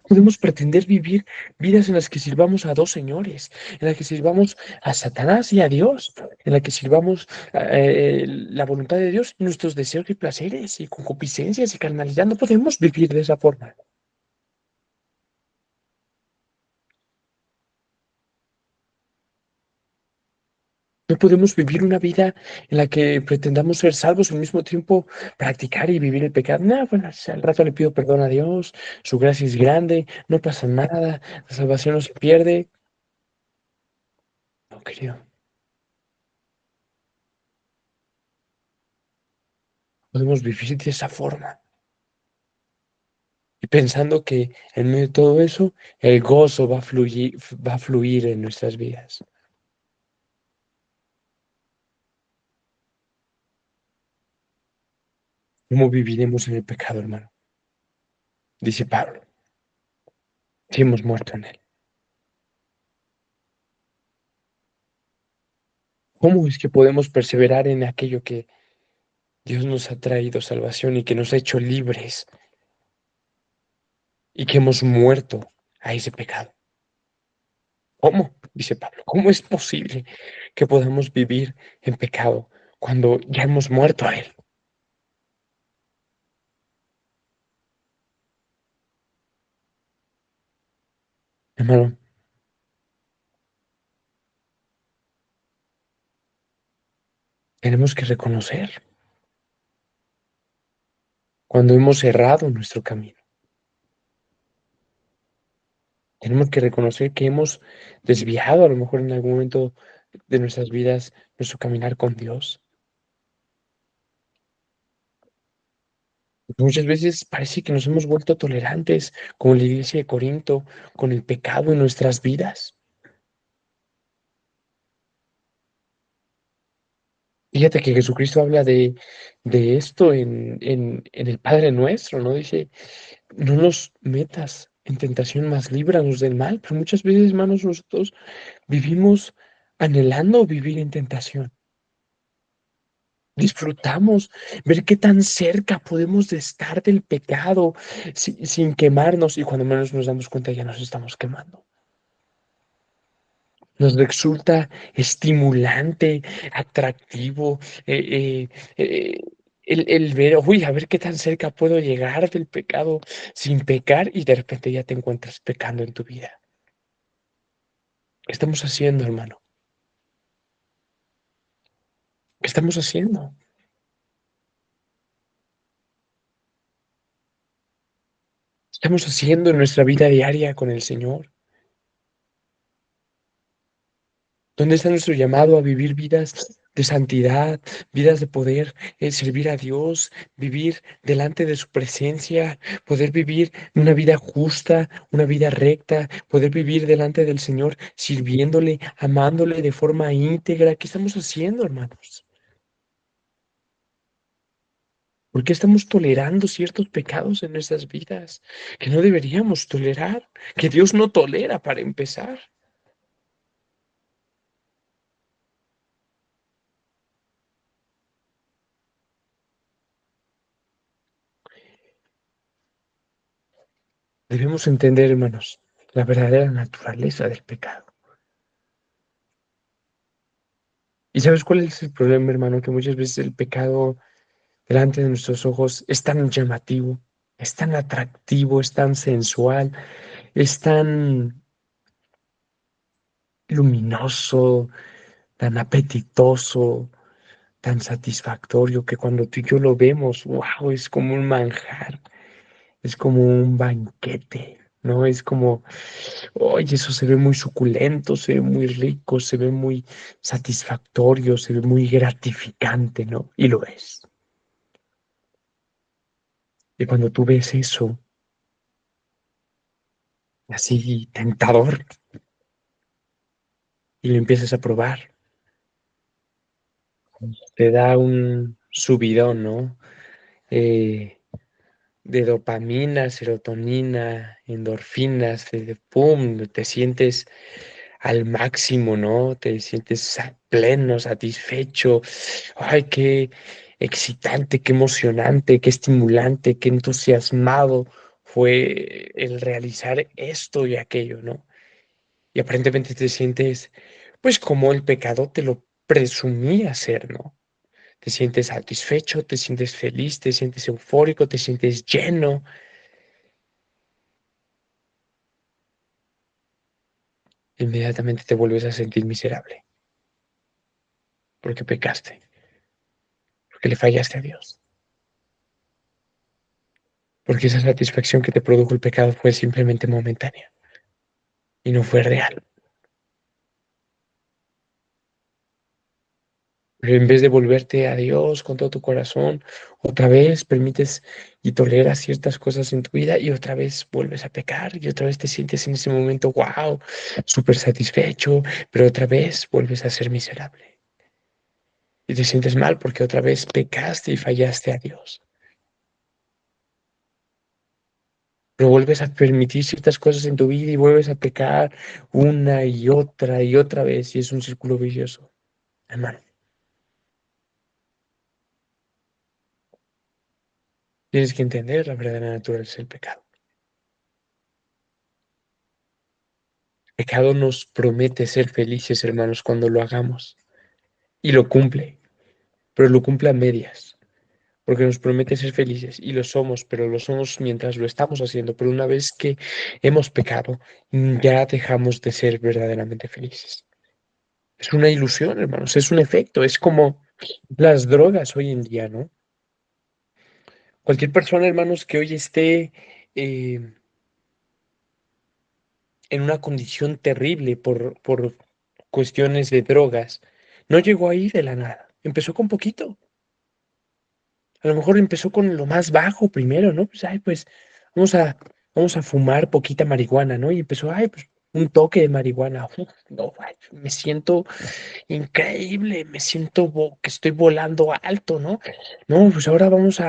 E: Podemos pretender vivir vidas en las que sirvamos a dos señores, en las que sirvamos a Satanás y a Dios, en las que sirvamos la voluntad de Dios y nuestros deseos y placeres y concupiscencias y carnalidad. No podemos vivir de esa forma. No podemos vivir una vida en la que pretendamos ser salvos y al mismo tiempo practicar y vivir el pecado. No, bueno, al rato le pido perdón a Dios, su gracia es grande, no pasa nada, la salvación no se pierde. No, querido, podemos vivir de esa forma y pensando que en medio de todo eso el gozo va a fluir en nuestras vidas. ¿Cómo viviremos en el pecado, hermano? Dice Pablo, si hemos muerto en él. ¿Cómo es que podemos perseverar en aquello que Dios nos ha traído salvación y que nos ha hecho libres y que hemos muerto a ese pecado? ¿Cómo? Dice Pablo, ¿cómo es posible que podamos vivir en pecado cuando ya hemos muerto a él? Hermano, tenemos que reconocer cuando hemos errado nuestro camino. Tenemos que reconocer que hemos desviado a lo mejor en algún momento de nuestras vidas nuestro caminar con Dios. Muchas veces parece que nos hemos vuelto tolerantes, como la iglesia de Corinto, con el pecado en nuestras vidas. Fíjate que Jesucristo habla de esto en el Padre Nuestro, ¿no? Dice, no nos metas en tentación, mas líbranos del mal. Pero muchas veces, hermanos, nosotros vivimos anhelando vivir en tentación. Disfrutamos ver qué tan cerca podemos de estar del pecado sin quemarnos y cuando menos nos damos cuenta ya nos estamos quemando. Nos resulta estimulante, atractivo, el ver, uy, a ver qué tan cerca puedo llegar del pecado sin pecar y de repente ya te encuentras pecando en tu vida. ¿Qué estamos haciendo, hermano? ¿Qué estamos haciendo? ¿Qué estamos haciendo en nuestra vida diaria con el Señor? ¿Dónde está nuestro llamado a vivir vidas de santidad, vidas de poder servir a Dios, vivir delante de su presencia, poder vivir una vida justa, una vida recta, poder vivir delante del Señor sirviéndole, amándole de forma íntegra? ¿Qué estamos haciendo, hermanos? ¿Por qué estamos tolerando ciertos pecados en nuestras vidas que no deberíamos tolerar, que Dios no tolera para empezar? Debemos entender, hermanos, la verdadera naturaleza del pecado. ¿Y sabes cuál es el problema, hermano? Que muchas veces el pecado delante de nuestros ojos es tan llamativo, es tan atractivo, es tan sensual, es tan luminoso, tan apetitoso, tan satisfactorio, que cuando tú y yo lo vemos, wow, es como un manjar, es como un banquete. ¿no? Es como, oye, eso se ve muy suculento, se ve muy rico, se ve muy satisfactorio, se ve muy gratificante, ¿no? Y lo es. Y cuando tú ves eso, así tentador, y lo empiezas a probar, te da un subidón, ¿no? Eh, de dopamina, serotonina, endorfinas, pum, te sientes al máximo, ¿no? Te sientes pleno, satisfecho. Ay, qué excitante, qué emocionante, qué estimulante, qué entusiasmado fue el realizar esto y aquello, ¿no? Y aparentemente te sientes, pues como el pecado te lo presumía ser, ¿no? Te sientes satisfecho, te sientes feliz, te sientes eufórico, te sientes lleno. Inmediatamente te vuelves a sentir miserable porque pecaste, porque le fallaste a Dios, porque esa satisfacción que te produjo el pecado fue simplemente momentánea y no fue real. Pero en vez de volverte a Dios con todo tu corazón, otra vez permites y toleras ciertas cosas en tu vida y otra vez vuelves a pecar y otra vez te sientes en ese momento, wow, súper satisfecho, pero otra vez vuelves a ser miserable y te sientes mal porque otra vez pecaste y fallaste a Dios. Pero vuelves a permitir ciertas cosas en tu vida y vuelves a pecar una y otra vez y es un círculo vicioso, hermano. Tienes que entender la verdadera naturaleza del pecado. El pecado nos promete ser felices, hermanos, cuando lo hagamos y lo cumple, pero lo cumple a medias, porque nos promete ser felices y lo somos, pero lo somos mientras lo estamos haciendo, pero una vez que hemos pecado, ya dejamos de ser verdaderamente felices. Es una ilusión, hermanos, es un efecto, es como las drogas hoy en día, ¿no? Cualquier persona, hermanos, que hoy esté eh, en una condición terrible por cuestiones de drogas, no llegó ahí de la nada, empezó con poquito. A lo mejor empezó con lo más bajo primero, ¿no? Pues, ay, pues vamos a, vamos a fumar poquita marihuana, ¿no? Y empezó, ay, pues un toque de marihuana. Uf, no, ay, me siento increíble, me siento que estoy volando alto, ¿no? No, pues ahora vamos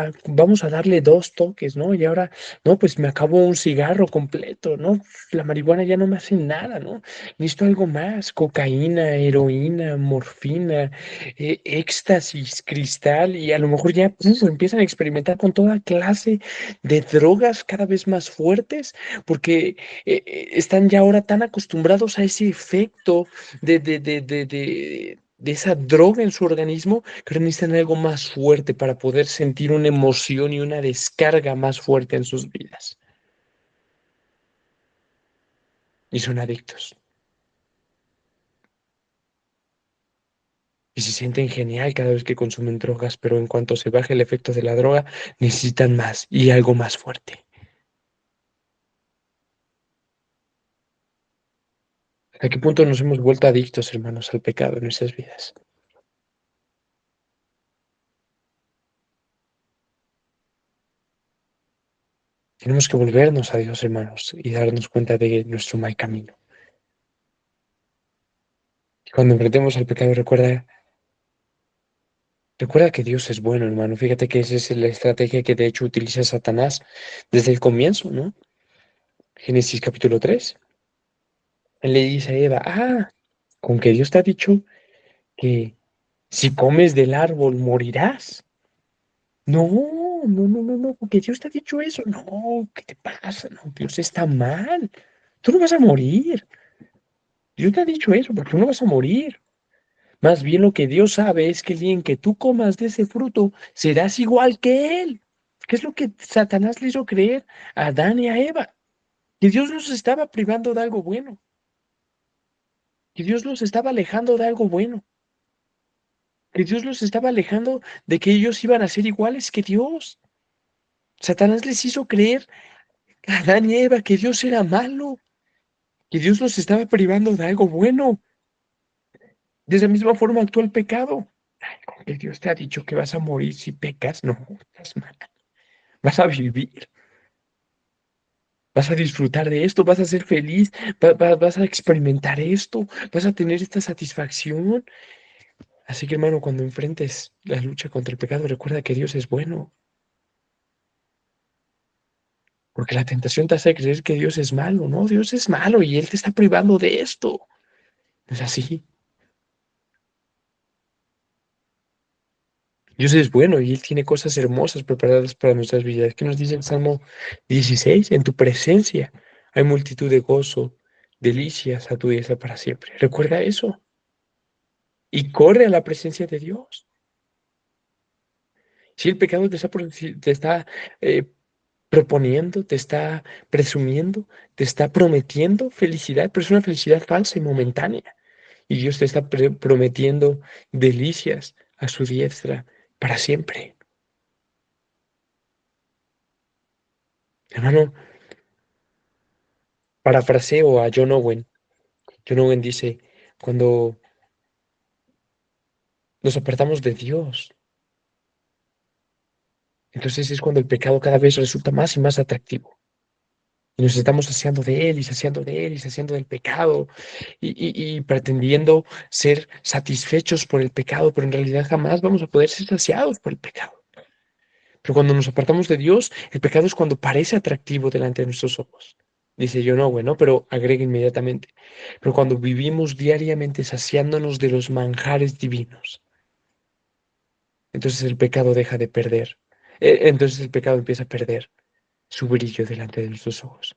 E: a darle dos toques, ¿no? Y ahora, no, pues me acabo un cigarro completo, ¿no? La marihuana ya no me hace nada, ¿no? Necesito algo más, cocaína, heroína, morfina, éxtasis, cristal, y a lo mejor ya empiezan a experimentar con toda clase de drogas cada vez más fuertes, porque están ya ahora tan acostumbrados a ese efecto de esa droga en su organismo, que ahora necesitan algo más fuerte para poder sentir una emoción y una descarga más fuerte en sus vidas. Y son adictos. Y se sienten genial cada vez que consumen drogas, pero en cuanto se baje el efecto de la droga, necesitan más y algo más fuerte. ¿A qué punto nos hemos vuelto adictos, hermanos, al pecado en nuestras vidas? Tenemos que volvernos a Dios, hermanos, y darnos cuenta de nuestro mal camino. Cuando enfrentemos al pecado, recuerda que Dios es bueno, hermano. Fíjate que esa es la estrategia que de hecho utiliza Satanás desde el comienzo, ¿no? Génesis capítulo 3. Él le dice a Eva, con que Dios te ha dicho que si comes del árbol morirás. No, no, no, no, no, porque Dios te ha dicho eso. No, ¿qué te pasa? No, Dios está mal. Tú no vas a morir. Dios te ha dicho eso, porque tú no vas a morir. Más bien lo que Dios sabe es que el día en que tú comas de ese fruto, serás igual que Él. ¿Qué es lo que Satanás le hizo creer a Adán y a Eva? Que Dios los estaba privando de algo bueno, que Dios los estaba alejando de algo bueno, que Dios los estaba alejando de que ellos iban a ser iguales que Dios. Satanás les hizo creer Adán y Eva, que Dios era malo, que Dios los estaba privando de algo bueno. De esa misma forma actúa el pecado. Ay, con que Dios te ha dicho que vas a morir si pecas, no, estás mal. Vas a vivir, vas a disfrutar de esto, vas a ser feliz, vas a experimentar esto, vas a tener esta satisfacción. Así que, hermano, cuando enfrentes la lucha contra el pecado, recuerda que Dios es bueno, porque la tentación te hace creer que Dios es malo, ¿no? Dios es malo y Él te está privando de esto. No es así. Dios es bueno y Él tiene cosas hermosas preparadas para nuestras vidas. ¿Qué nos dice el Salmo 16? En tu presencia hay multitud de gozo, delicias a tu diestra para siempre. Recuerda eso y corre a la presencia de Dios. Si el pecado te está eh, proponiendo, te está presumiendo, te está prometiendo felicidad, pero es una felicidad falsa y momentánea. Y Dios te está prometiendo delicias a su diestra para siempre. Hermano, parafraseo a John Owen. John Owen dice, cuando nos apartamos de Dios, entonces es cuando el pecado cada vez resulta más y más atractivo. Y nos estamos saciando de él y saciando de él y saciando del pecado y pretendiendo ser satisfechos por el pecado, pero en realidad jamás vamos a poder ser saciados por el pecado. Pero cuando nos apartamos de Dios, el pecado es cuando parece atractivo delante de nuestros ojos. Dice yo no, bueno, pero agrega inmediatamente. Pero cuando vivimos diariamente saciándonos de los manjares divinos, entonces el pecado deja de perder. Entonces el pecado empieza a perder su brillo delante de nuestros ojos.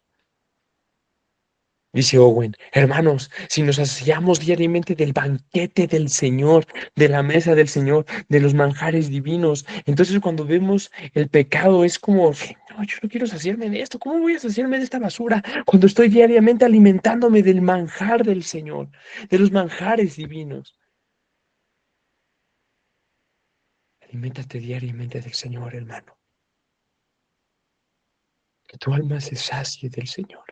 E: Dice Owen, hermanos, si nos hacíamos diariamente del banquete del Señor, de la mesa del Señor, de los manjares divinos, entonces cuando vemos el pecado es como, no, yo no quiero saciarme de esto, ¿cómo voy a saciarme de esta basura cuando estoy diariamente alimentándome del manjar del Señor, de los manjares divinos? Aliméntate diariamente del Señor, hermano, que tu alma se sacie del Señor,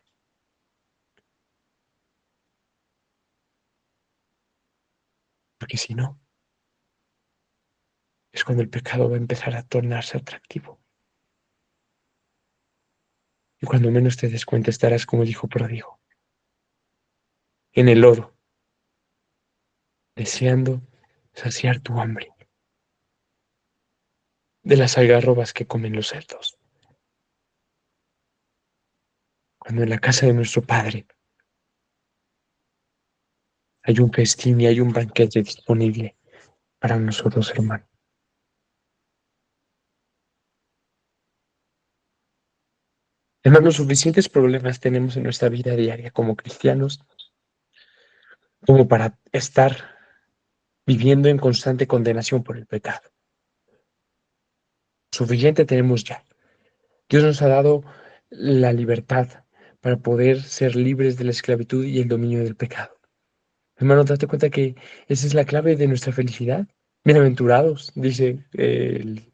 E: porque si no, es cuando el pecado va a empezar a tornarse atractivo. Y cuando menos te des cuenta estarás como el hijo pródigo, en el lodo, deseando saciar tu hambre de las algarrobas que comen los cerdos. Cuando en la casa de nuestro Padre hay un festín y hay un banquete disponible para nosotros, hermano. Hermanos, suficientes problemas tenemos en nuestra vida diaria como cristianos como para estar viviendo en constante condenación por el pecado. Suficiente tenemos ya. Dios nos ha dado la libertad para poder ser libres de la esclavitud y el dominio del pecado. Hermano, date cuenta que esa es la clave de nuestra felicidad. Bienaventurados, dice el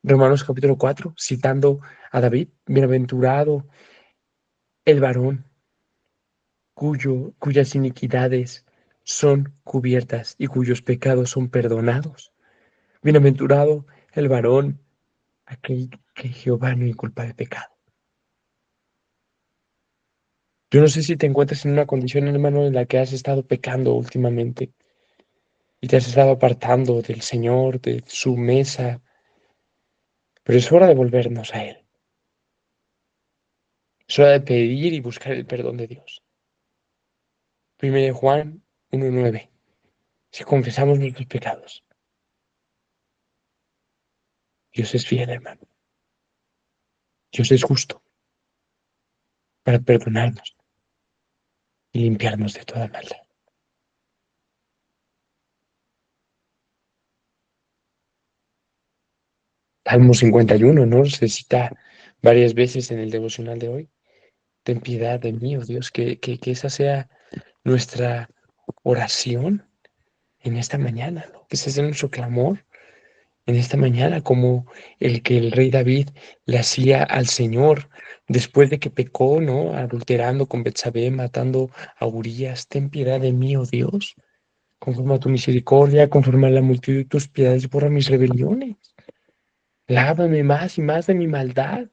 E: Romanos capítulo 4, citando a David, bienaventurado el varón cuyas iniquidades son cubiertas y cuyos pecados son perdonados. Bienaventurado el varón, aquel que Jehová no inculpa de pecado. Yo no sé si te encuentras en una condición, hermano, en la que has estado pecando últimamente y te has estado apartando del Señor, de su mesa, pero es hora de volvernos a Él. Es hora de pedir y buscar el perdón de Dios. 1 Juan 1:9. Si confesamos nuestros pecados, Dios es fiel, hermano. Dios es justo para perdonarnos y limpiarnos de toda maldad. Salmo 51, ¿no? Se cita varias veces en el devocional de hoy. Ten piedad de mí, oh Dios, que esa sea nuestra oración en esta mañana, ¿no? Que ese sea nuestro clamor, en esta mañana, como el que el rey David le hacía al Señor después de que pecó, ¿no? Adulterando con Betsabé, matando a Urías. Ten piedad de mí, oh Dios, conforme a tu misericordia, conforme a la multitud de tus piedades, borra mis rebeliones. Lávame más y más de mi maldad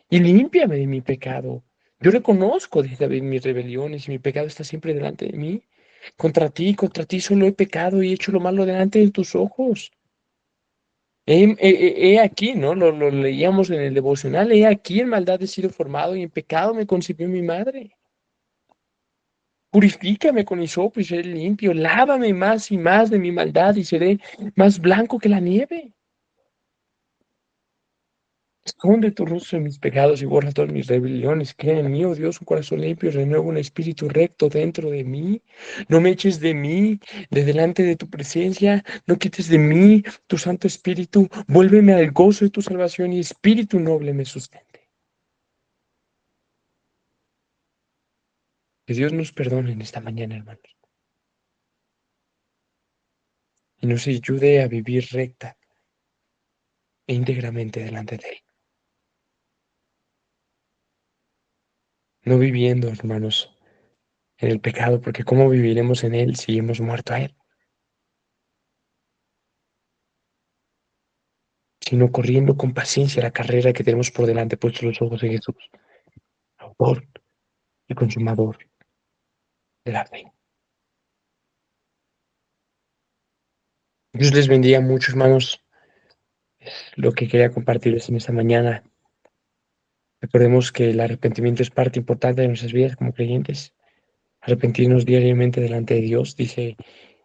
E: y límpiame de mi pecado. Yo reconozco, dice David, mis rebeliones y mi pecado está siempre delante de mí. Contra ti solo he pecado y he hecho lo malo delante de tus ojos. He aquí, ¿no? Lo leíamos en el devocional, he aquí en maldad he sido formado y en pecado me concibió mi madre. Purifícame con hisopo y seré limpio, lávame más y más de mi maldad y seré más blanco que la nieve. Esconde tu rostro en mis pecados y borra todas mis rebeliones. Crea en mí, oh Dios, un corazón limpio y renueva un espíritu recto dentro de mí. No me eches de mí, de delante de tu presencia. No quites de mí tu Santo Espíritu. Vuélveme al gozo de tu salvación y espíritu noble me sustente. Que Dios nos perdone en esta mañana, hermanos, y nos ayude a vivir recta e íntegramente delante de Él. No viviendo, hermanos, en el pecado, porque ¿cómo viviremos en Él si hemos muerto a Él? Sino corriendo con paciencia la carrera que tenemos por delante, puestos los ojos en Jesús, autor y consumador de la fe. Dios les bendiga mucho, hermanos. Lo que quería compartirles en esta mañana. Recordemos que el arrepentimiento es parte importante de nuestras vidas como creyentes. Arrepentirnos diariamente delante de Dios, dice,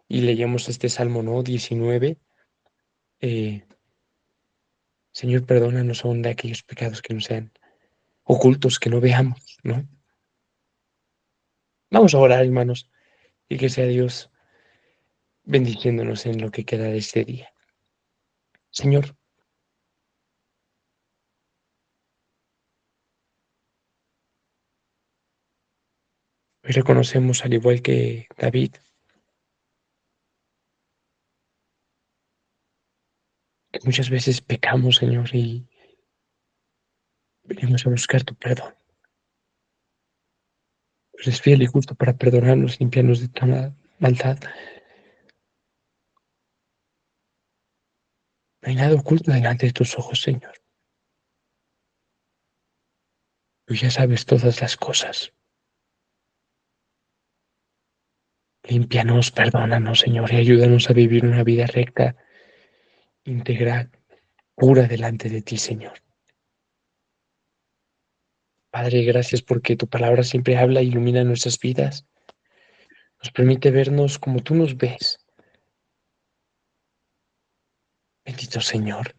E: y leíamos este Salmo, ¿no? 19. eh, Señor, perdónanos aún de aquellos pecados que nos sean ocultos, que no veamos, ¿no? Vamos a orar, hermanos, y que sea Dios bendiciéndonos en lo que queda de este día. Señor, hoy reconocemos, al igual que David, que muchas veces pecamos, Señor, y venimos a buscar tu perdón. Eres fiel y justo para perdonarnos, limpiarnos de toda maldad. No hay nada oculto delante de tus ojos, Señor. Tú ya sabes todas las cosas. Límpianos, perdónanos, Señor, y ayúdanos a vivir una vida recta, integral, pura delante de ti, Señor. Padre, gracias porque tu palabra siempre habla e ilumina nuestras vidas. Nos permite vernos como tú nos ves. Bendito Señor.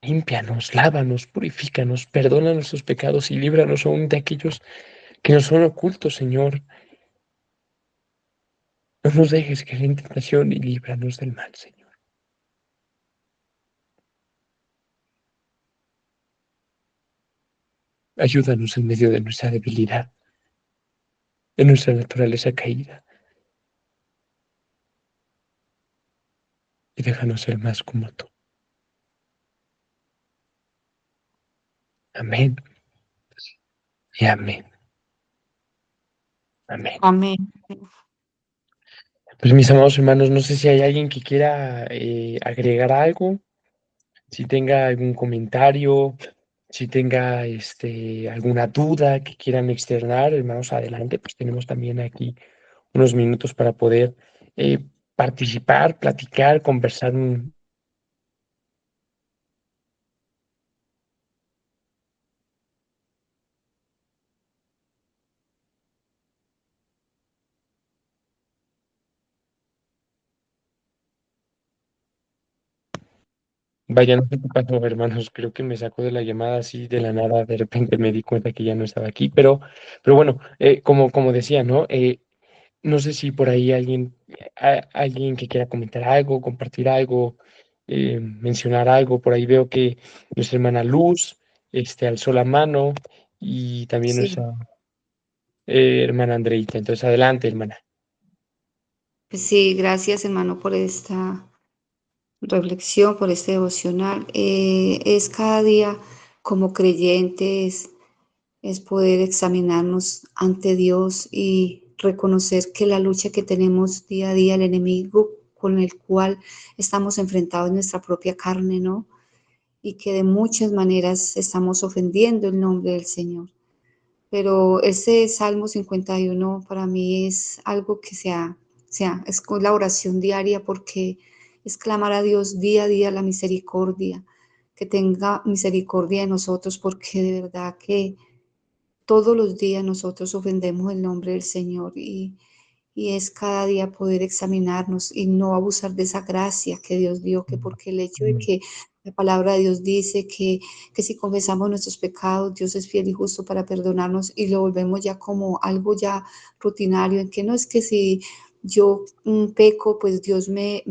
E: Límpianos, lávanos, purifícanos, perdona nuestros pecados y líbranos aún de aquellos que nos son ocultos, Señor. No nos dejes caer en tentación y líbranos del mal, Señor. Ayúdanos en medio de nuestra debilidad, de nuestra naturaleza caída, y déjanos ser más como tú. Amén y amén. Amén.
C: Amén.
E: Pues mis amados hermanos, no sé si hay alguien que quiera agregar algo, si tenga algún comentario, si tenga alguna duda que quieran externar, hermanos, adelante, pues tenemos también aquí unos minutos para poder eh, participar, platicar, conversar. Vaya, no sé qué pasó, hermanos, creo que me sacó de la llamada así de la nada, de repente me di cuenta que ya no estaba aquí, pero bueno, como decía, ¿no? No sé si por ahí alguien que quiera comentar algo, compartir algo, mencionar algo. Por ahí veo que nuestra hermana Luz alzó la mano y también
C: Sí,
E: nuestra hermana Andreita. Entonces, adelante, hermana.
F: Pues sí, gracias hermano por esta reflexión, por este devocional. Es cada día como creyentes, es poder examinarnos ante Dios y reconocer que la lucha que tenemos día a día, el enemigo con el cual estamos enfrentados en nuestra propia carne, ¿no? Y que de muchas maneras estamos ofendiendo el nombre del Señor. Pero ese Salmo 51 para mí es algo que es con la oración diaria porque es clamar a Dios día a día la misericordia, que tenga misericordia de nosotros porque de verdad que todos los días nosotros ofendemos el nombre del Señor y es cada día poder examinarnos y no abusar de esa gracia que Dios dio, que porque el hecho de que la palabra de Dios dice que si confesamos nuestros pecados, Dios es fiel y justo para perdonarnos y lo volvemos ya como algo ya rutinario, en que no es que si yo peco, pues Dios me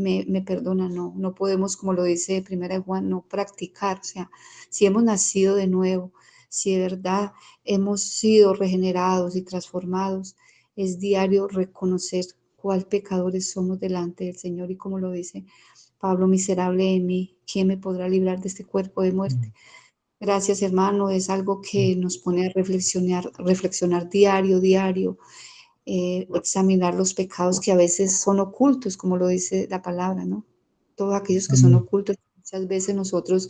F: perdona, no, no podemos, como lo dice Primera de Juan, no practicar, o sea, si hemos nacido de nuevo, si de verdad hemos sido regenerados y transformados, es diario reconocer cuál pecadores somos delante del Señor y como lo dice Pablo, miserable de mí, ¿quién me podrá librar de este cuerpo de muerte? Gracias, hermano, es algo que nos pone a reflexionar diario, examinar los pecados que a veces son ocultos, como lo dice la palabra, ¿no? Todos aquellos que son ocultos, muchas veces nosotros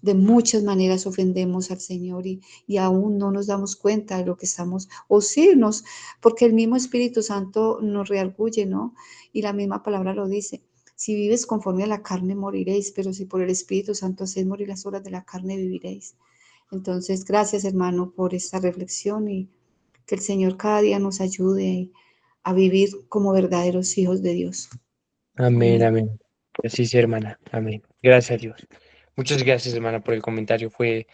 F: de muchas maneras ofendemos al Señor y aún no nos damos cuenta de lo que estamos, o sí, porque el mismo Espíritu Santo nos reargulle, ¿no? Y la misma palabra lo dice. Si vives conforme a la carne, moriréis, pero si por el Espíritu Santo hacéis morir las obras de la carne, viviréis. Entonces, gracias, hermano, por esta reflexión y que el Señor cada día nos ayude a vivir como verdaderos hijos de Dios.
E: Amén,
F: Amén.
E: amén. Así sí, hermana. Amén. Gracias a Dios. Muchas gracias, hermana, por el comentario. Fue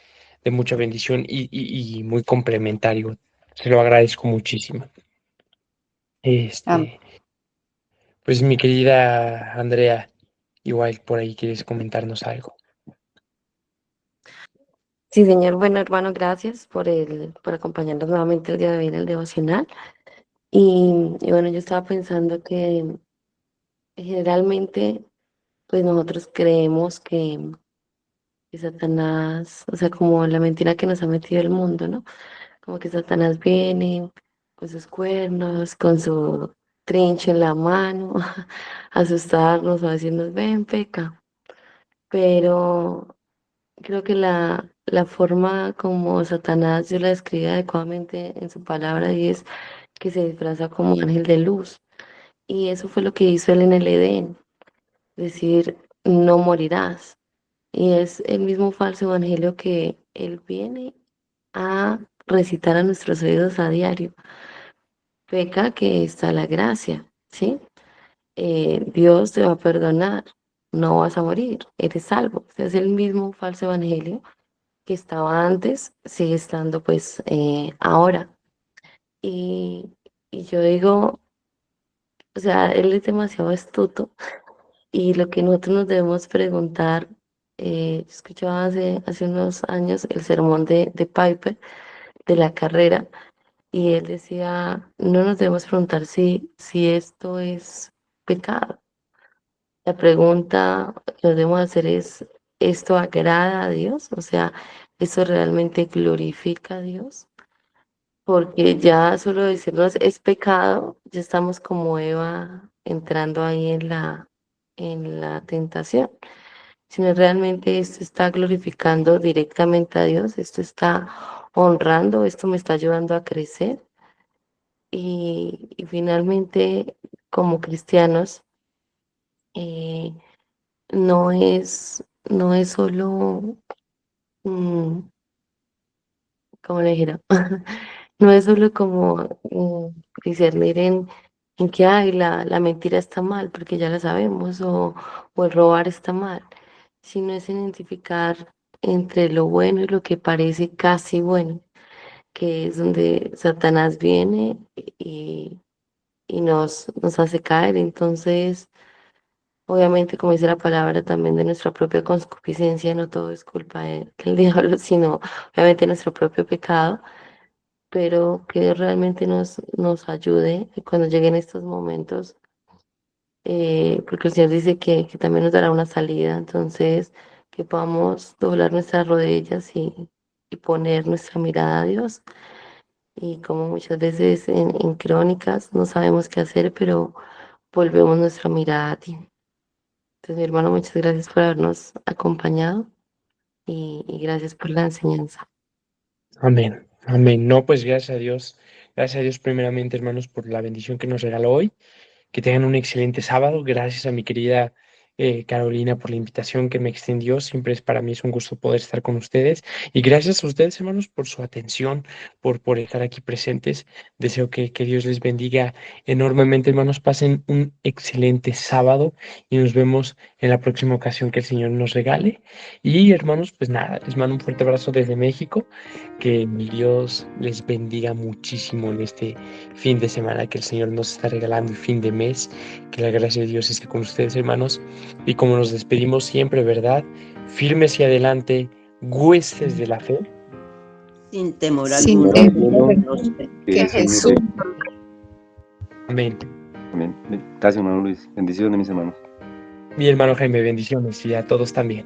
E: de mucha bendición y muy complementario. Se lo agradezco muchísimo.
F: Amén.
E: Pues mi querida Andrea, igual por ahí quieres comentarnos algo.
A: Sí, señor. Bueno, hermano, gracias por acompañarnos nuevamente el día de hoy en el devocional. Y bueno, yo estaba pensando que generalmente, pues nosotros creemos que Satanás, o sea, como la mentira que nos ha metido el mundo, ¿no? Como que Satanás viene con sus cuernos, con su trinche en la mano, a asustarnos o a decirnos, ven, peca. Pero creo que la forma como Satanás yo la describe adecuadamente en su palabra y es que se disfraza como ángel de luz. Y eso fue lo que hizo él en el Edén, decir, no morirás. Y es el mismo falso evangelio que él viene a recitar a nuestros oídos a diario. Peca que está la gracia, ¿sí? Dios te va a perdonar, no vas a morir, eres salvo. O sea, es el mismo falso evangelio que estaba antes, sigue estando pues ahora. Y, y yo digo, o sea, él es demasiado astuto y lo que nosotros nos debemos preguntar, yo escuchaba hace unos años el sermón de Piper de la carrera y él decía, no nos debemos preguntar si esto es pecado. La pregunta que nos debemos hacer es, ¿esto agrada a Dios? O sea, ¿esto realmente glorifica a Dios? Porque ya solo decirnos es pecado, ya estamos como Eva entrando ahí en la tentación. Sino realmente esto está glorificando directamente a Dios, esto está honrando, esto me está ayudando a crecer. Y finalmente, como cristianos, eh, no es solo, mm, ¿cómo le dijera? No es solo como discernir en que ay, la mentira está mal, porque ya la sabemos, o el robar está mal, sino es identificar entre lo bueno y lo que parece casi bueno, que es donde Satanás viene y nos hace caer. Entonces, obviamente, como dice la palabra, también de nuestra propia concupiscencia, no todo es culpa del diablo, sino obviamente nuestro propio pecado, pero que realmente nos ayude y cuando lleguen estos momentos,
G: porque el Señor dice que también nos dará una salida, entonces que podamos doblar nuestras rodillas y poner nuestra mirada a Dios. Y como muchas veces en crónicas no sabemos qué hacer, pero volvemos nuestra mirada a ti. Entonces, mi hermano, muchas gracias por habernos acompañado y gracias por la enseñanza.
E: Amén, amén. No, pues gracias a Dios primeramente, hermanos, por la bendición que nos regaló hoy. Que tengan un excelente sábado. Gracias a mi querida Carolina por la invitación que me extendió. Siempre para mí es un gusto poder estar con ustedes. Y gracias a ustedes, hermanos, por su atención, por estar aquí presentes. Deseo que Dios les bendiga enormemente, hermanos. Pasen un excelente sábado y nos vemos en la próxima ocasión que el Señor nos regale. Y, hermanos, pues nada, les mando un fuerte abrazo desde México. Que mi Dios les bendiga muchísimo en este fin de semana que el Señor nos está regalando y fin de mes. Que la gracia de Dios esté con ustedes, hermanos. Y como nos despedimos siempre, ¿verdad? Firmes y adelante, huestes de la fe.
C: Sin temor
F: Sin
C: alguno.
F: temor,
C: No sé.
F: que Jesús
E: Amén.
D: Amén. Gracias, hermano Luis. Bendiciones, mis hermanos.
E: Mi hermano Jaime, bendiciones y a todos también.